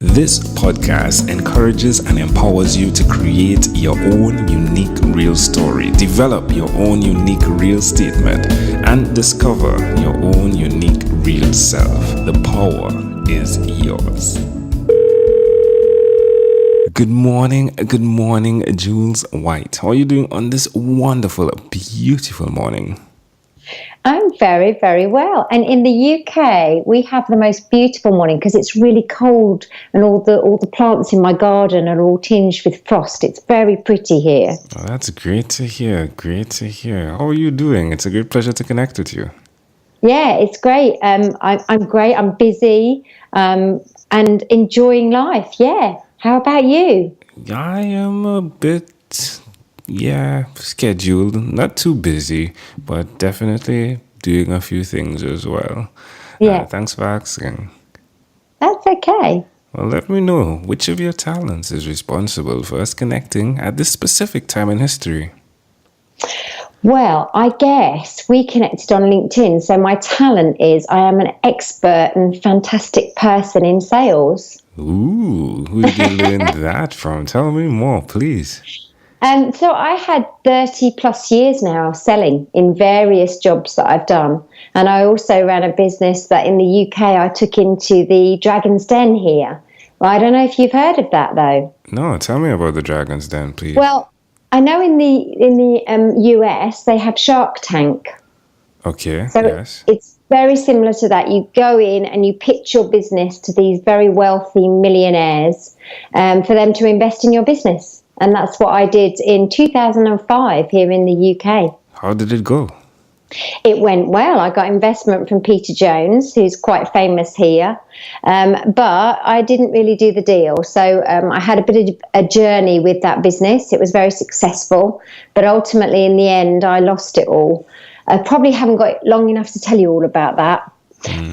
This podcast encourages and empowers you to create your own unique real story, develop your own unique real statement, and discover your own unique real self. The power is yours. Good morning, Jules White. How are you doing on this wonderful, beautiful morning? I'm very, very well. And in the UK, we have the most beautiful morning because it's really cold and all the plants in my garden are all tinged with frost. It's very pretty here. Oh, that's great to hear. Great to hear. How are you doing? It's a great pleasure to connect with you. Yeah, it's great. I'm great. I'm busy and enjoying life. Yeah. How about you? I am a bit, scheduled. Not too busy, but definitely doing a few things as well. Yeah. Thanks for asking. That's okay. Well, let me know which of your talents is responsible for us connecting at this specific time in history. Well, I guess we connected on LinkedIn. So my talent is I am an expert and fantastic person in sales. Ooh, who did you learn that from? Tell me more, please. So I had 30 plus years now selling in various jobs that I've done. And I also ran a business that in the UK I took into the Dragon's Den here. Well, I don't know if you've heard of that though. No, tell me about the Dragon's Den, please. Well, I know in the US they have Shark Tank. Okay, so yes. It's very similar to that. You go in and you pitch your business to these very wealthy millionaires for them to invest in your business. And that's what I did in 2005 here in the UK. How did it go? It went well. I got investment from Peter Jones, who's quite famous here, but I didn't really do the deal. So I had a bit of a journey with that business. It was very successful, but ultimately in the end, I lost it all. I probably haven't got long enough to tell you all about that.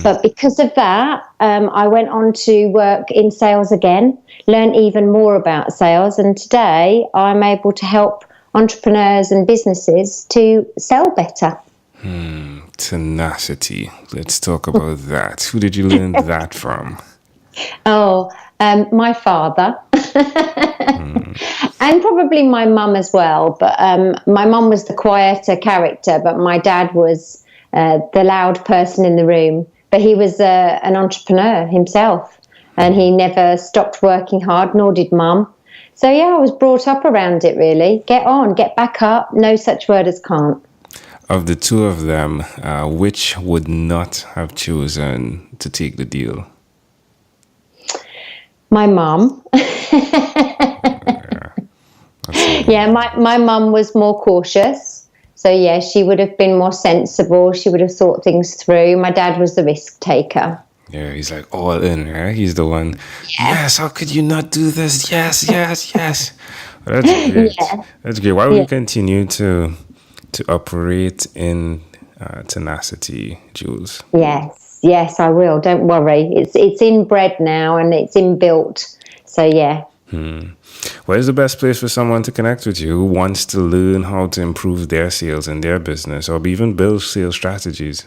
But because of that, I went on to work in sales again, learn even more about sales. And today I'm able to help entrepreneurs and businesses to sell better. Tenacity. Let's talk about that. Who did you learn that from? Oh, my father. And probably my mum as well. But my mum was the quieter character, but my dad was the loud person in the room. But he was an entrepreneur himself, and he never stopped working hard, nor did mum. So, yeah, I was brought up around it, really. Get on, get back up. No such word as can't. Of the two of them, which would not have chosen to take the deal? My mum. Yeah, my mum was more cautious. So, yeah, she would have been more sensible. She would have thought things through. My dad was the risk taker. Yeah, he's like all in, right? He's the one, yes, how could you not do this? Yes. Well, that's great. Yeah. That's great. Why would you continue to operate in tenacity, Jules? Yes, I will. Don't worry. It's inbred now and it's inbuilt. So, yeah. Where's the best place for someone to connect with you who wants to learn how to improve their sales and their business or even build sales strategies?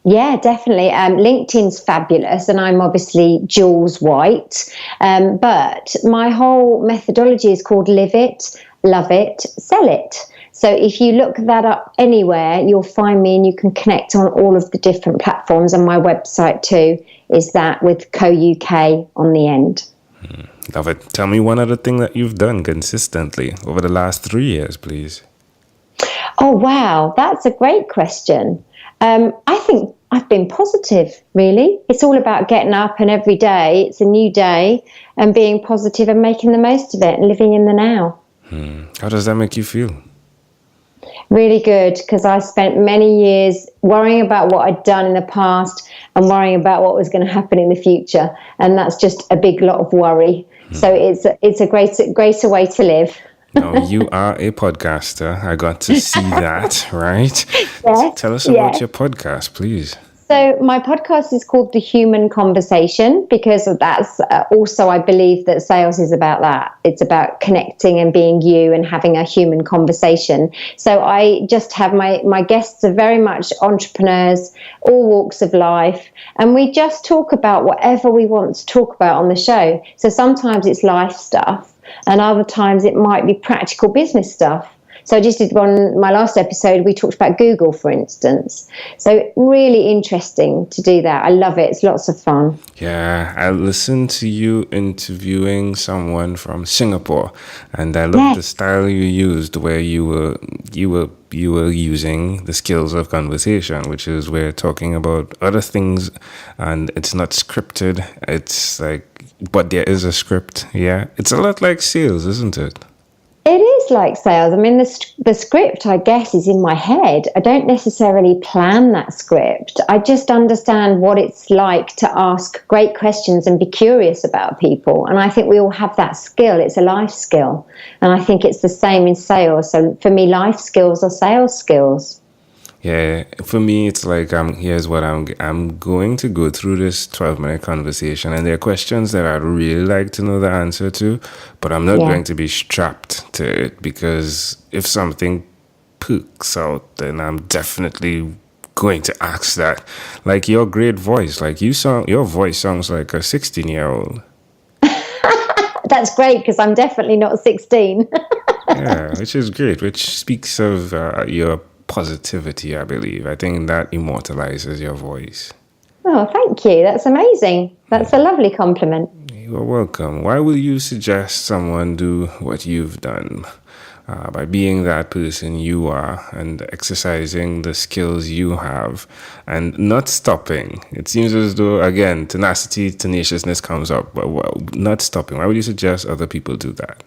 Yeah, definitely. LinkedIn's fabulous, and I'm obviously Jules White. But my whole methodology is called Live It, Love It, Sell It. So if you look that up anywhere, you'll find me and you can connect on all of the different platforms. And my website too is that with co.uk on the end. Love it. Tell me one other thing that you've done consistently over the last 3 years, please. Oh, wow. That's a great question. I think I've been positive, really. It's all about getting up, and every day it's a new day, and being positive and making the most of it and living in the now. How does that make you feel? Really good, because I spent many years worrying about what I'd done in the past and worrying about what was going to happen in the future. And that's just a big lot of worry. So it's a greater way to live. Now, you are a podcaster. I got to see that, right? Yes, Tell us about your podcast, please. So my podcast is called The Human Conversation because that's also, I believe that sales is about that. It's about connecting and being you and having a human conversation. So I just have my guests are very much entrepreneurs, all walks of life. And we just talk about whatever we want to talk about on the show. So sometimes it's life stuff and other times it might be practical business stuff. So I just did my last episode, we talked about Google, for instance. So really interesting to do that. I love it. It's lots of fun. Yeah, I listened to you interviewing someone from Singapore, and I love the style you used, where you were using the skills of conversation, which is we're talking about other things, and it's not scripted. It's like, but there is a script. Yeah, it's a lot like sales, isn't it? It is like sales. I mean, the script, I guess, is in my head. I don't necessarily plan that script. I just understand what it's like to ask great questions and be curious about people. And I think we all have that skill. It's a life skill. And I think it's the same in sales. So for me, life skills are sales skills. Yeah, for me, it's like here's what I'm going to go through this 12-minute conversation, and there are questions that I'd really like to know the answer to, but I'm not going to be strapped to it, because if something pokes out, then I'm definitely going to ask that. Like your great voice, like your voice sounds like a 16-year-old. That's great, because I'm definitely not 16. Yeah, which is great, which speaks of your positivity, I believe. I think that immortalizes your voice. Oh, thank you. That's amazing. That's a lovely compliment. You're welcome. Why will you suggest someone do what you've done? By being that person you are and exercising the skills you have and not stopping. It seems as though, again, tenaciousness comes up, but not stopping. Why would you suggest other people do that?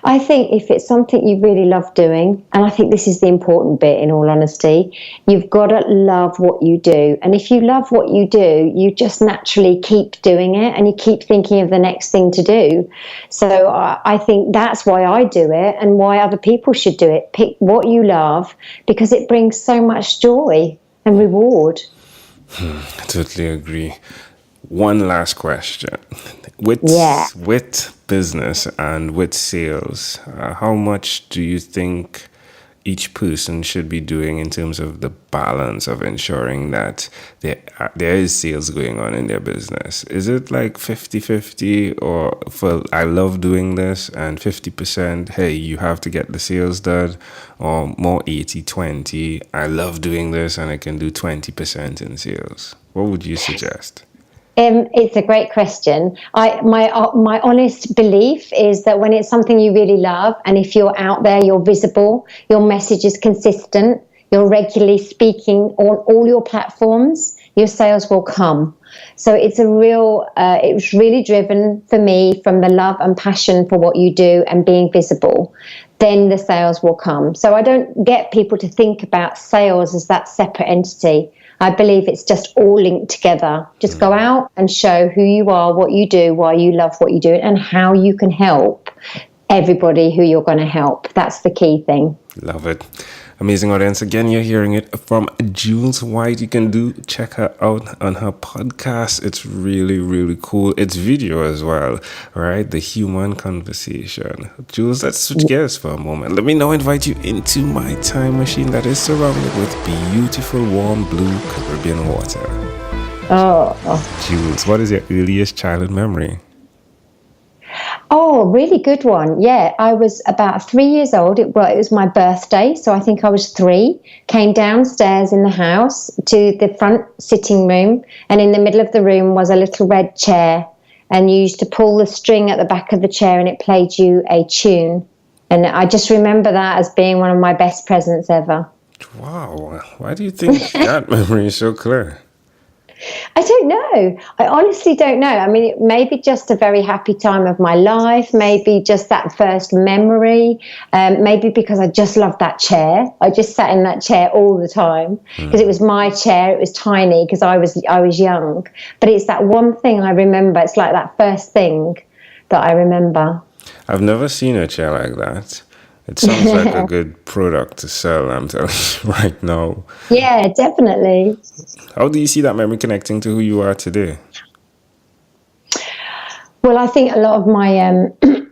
I think if it's something you really love doing, and I think this is the important bit in all honesty, you've got to love what you do. And if you love what you do, you just naturally keep doing it and you keep thinking of the next thing to do. So I think that's why I do it and why other people should do it. Pick what you love because it brings so much joy and reward. I totally agree. One last question. With business and with sales, how much do you think each person should be doing in terms of the balance of ensuring that there is sales going on in their business? Is it like 50-50 or for I love doing this and 50%, hey, you have to get the sales done, or more 80-20, I love doing this and I can do 20% in sales? What would you suggest? It's a great question. My honest belief is that when it's something you really love, and if you're out there, you're visible, your message is consistent, you're regularly speaking on all your platforms, your sales will come. So it's it's really driven for me from the love and passion for what you do and being visible. Then the sales will come. So I don't get people to think about sales as that separate entity. I believe it's just all linked together. Just go out and show who you are, what you do, why you love what you do, and how you can help everybody who you're going to help. That's the key thing. Love it. Amazing audience. Again, you're hearing it from Jules White. You can check her out on her podcast. It's really, really cool. It's video as well, right? The Human Conversation. Jules, let's switch gears for a moment. Let me now invite you into my time machine that is surrounded with beautiful, warm blue Caribbean water. Oh. Jules, what is your earliest childhood memory? Oh, really good one. Yeah, I was about 3 years old. It was my birthday, so I think I was 3. Came downstairs in the house to the front sitting room, and in the middle of the room was a little red chair, and you used to pull the string at the back of the chair and it played you a tune. And I just remember that as being one of my best presents ever. Wow. Why do you think that memory is so clear? I don't know. I honestly don't know. I mean, it may be just a very happy time of my life, maybe just that first memory, maybe because I just loved that chair. I just sat in that chair all the time because it was my chair. It was tiny because I was young. But it's that one thing I remember. It's like that first thing that I remember. I've never seen a chair like that. It sounds like a good product to sell, I'm telling you right now. Yeah, definitely. How do you see that memory connecting to who you are today? Well, I think a lot of my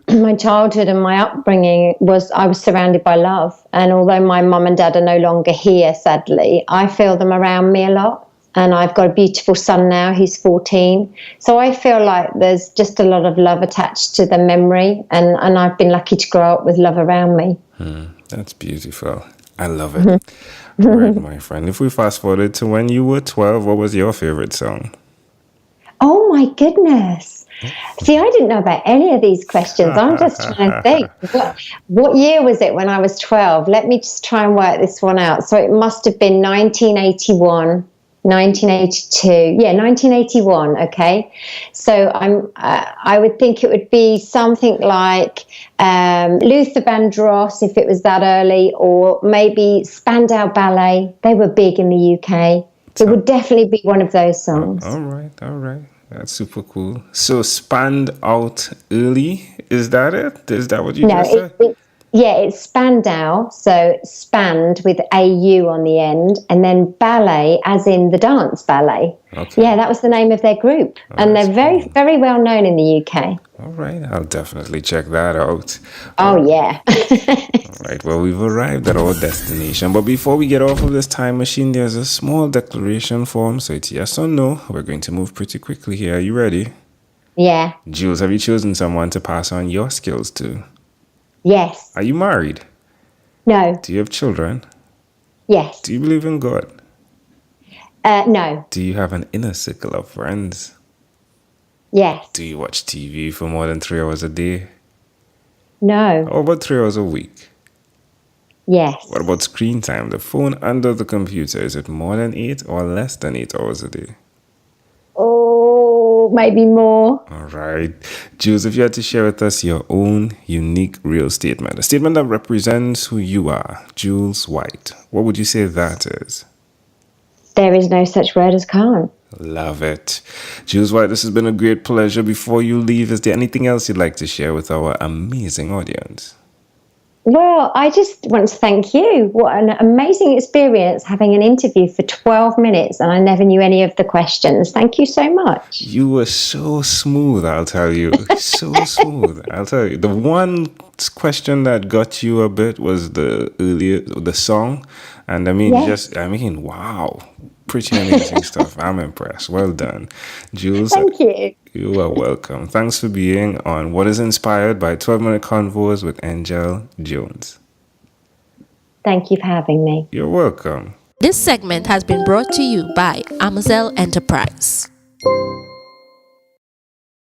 my childhood and my upbringing was I was surrounded by love, and although my mum and dad are no longer here, sadly, I feel them around me a lot. And I've got a beautiful son now, he's 14. So I feel like there's just a lot of love attached to the memory, and I've been lucky to grow up with love around me. That's beautiful. I love it. All right, my friend. If we fast forward to when you were 12, what was your favorite song? Oh my goodness. See, I didn't know about any of these questions. I'm just trying to think. What year was it when I was 12? Let me just try and work this one out. So it must have been 1981. 1982, yeah, 1981. Okay, so I would think it would be something like Luther Vandross, if it was that early, or maybe Spandau Ballet. They were big in the UK. It would definitely be one of those songs. All right. That's super cool. So spanned out early, is that it? Is that what you just said? Yeah, it's Spandau, so spanned with AU on the end, and then ballet as in the dance ballet. Okay. Yeah, that was the name of their group. And they're very, very well known in the UK. All right, I'll definitely check that out. Yeah. All right, well, we've arrived at our destination. But before we get off of this time machine, there's a small declaration form. So it's yes or no. We're going to move pretty quickly here. Are you ready? Yeah. Jules, have you chosen someone to pass on your skills to? Yes. Are you married? No. Do you have children? Yes. Do you believe in God? No. Do you have an inner circle of friends? Yes. Do you watch TV for more than 3 hours a day? No. How about 3 hours a week? Yes. What about screen time? The phone under the computer, is it more than 8 or less than 8 hours a day? Oh, maybe more. All right. Jules, if you had to share with us your own unique real statement, a statement that represents who you are, Jules White, what would you say that is? There is no such word as can't. Love it. Jules White, this has been a great pleasure. Before you leave, is there anything else you'd like to share with our amazing audience? Well, I just want to thank you. What an amazing experience having an interview for 12 minutes, and I never knew any of the questions. Thank you so much. You were so smooth, I'll tell you. So smooth, I'll tell you. The one question that got you a bit was the song. And wow. Pretty amazing stuff. I'm impressed. Well done. Jules. Thank you. You are welcome. Thanks for being on What is Inspired by 12-Minute Convos with Angel Jones. Thank you for having me. You're welcome. This segment has been brought to you by Amazel Enterprise.